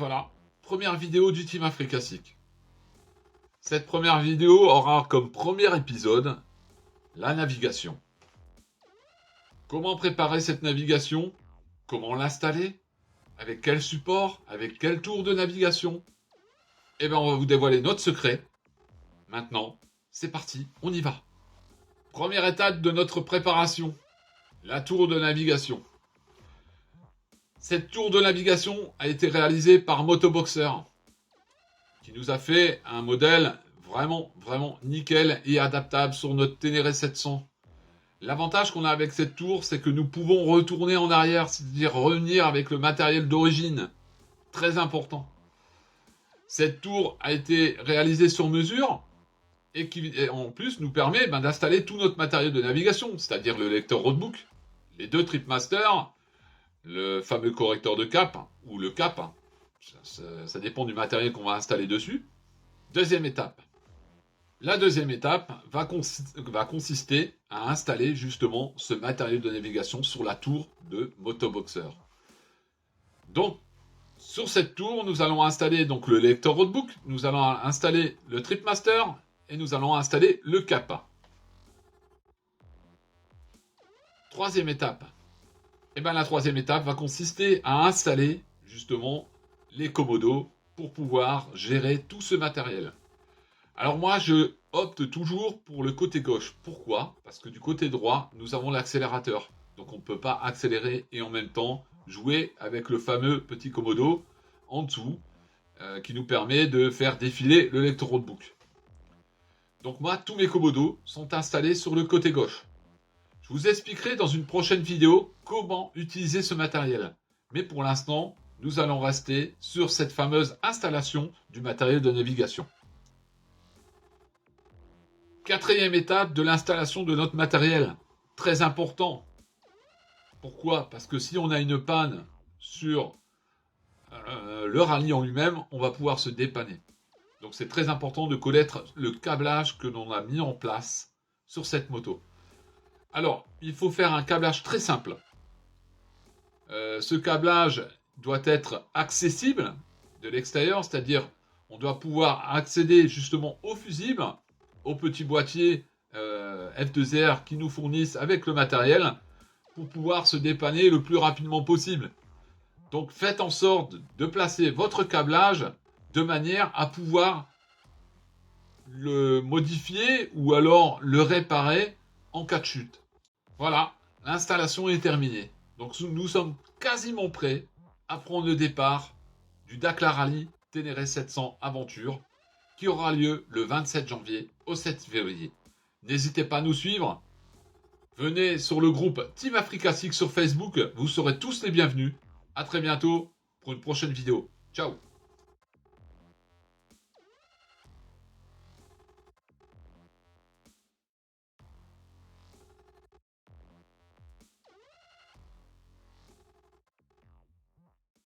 voilà, première vidéo du Team Africassic. Cette première vidéo aura comme premier épisode la navigation. Comment préparer cette navigation? Comment l'installer? Avec quel support? Avec quel tour de navigation? Eh bien, on va vous dévoiler notre secret. Maintenant, c'est parti, on y va. Première étape de notre préparation, la tour de navigation. Cette tour de navigation a été réalisée par Motoboxer, qui nous a fait un modèle vraiment nickel et adaptable sur notre Ténéré 700. L'avantage qu'on a avec cette tour, c'est que nous pouvons retourner en arrière, c'est-à-dire revenir avec le matériel d'origine. Très important. Cette tour a été réalisée sur mesure et qui en plus nous permet d'installer tout notre matériel de navigation, c'est-à-dire le lecteur roadbook, les deux Tripmaster, le fameux correcteur de cap, ou le cap, ça dépend du matériel qu'on va installer dessus. Deuxième étape. La deuxième étape va consister à installer justement ce matériel de navigation sur la tour de Motoboxer. Donc, sur cette tour, nous allons installer donc le lecteur roadbook, nous allons installer le Tripmaster et nous allons installer le cap. Troisième étape. La troisième étape va consister à installer justement les commodos pour pouvoir gérer tout ce matériel. Alors moi, je opte toujours pour le côté gauche. Pourquoi? Parce que du côté droit, nous avons l'accélérateur. Donc on ne peut pas accélérer et en même temps jouer avec le fameux petit commodo en dessous qui nous permet de faire défiler le lecteur roadbook. Donc moi, tous mes commodos sont installés sur le côté gauche. Je vous expliquerai dans une prochaine vidéo comment utiliser ce matériel. Mais pour l'instant, nous allons rester sur cette fameuse installation du matériel de navigation. Quatrième étape de l'installation de notre matériel. Très important. Pourquoi? Parce que si on a une panne sur le rallye en lui-même, on va pouvoir se dépanner. Donc c'est très important de connaître le câblage que l'on a mis en place sur cette moto. Alors, il faut faire un câblage très simple. Ce câblage doit être accessible de l'extérieur, c'est-à-dire on doit pouvoir accéder justement au fusible, au petit boîtier F2R qui nous fournissent avec le matériel pour pouvoir se dépanner le plus rapidement possible. Donc faites en sorte de placer votre câblage de manière à pouvoir le modifier ou alors le réparer en cas de chute. Voilà, l'installation est terminée. Donc nous sommes quasiment prêts à prendre le départ du Dakar Rally Ténéré 700 Aventure qui aura lieu le 27 janvier au 7 février. N'hésitez pas à nous suivre. Venez sur le groupe Team Africassic sur Facebook. Vous serez tous les bienvenus. À très bientôt pour une prochaine vidéo. Ciao.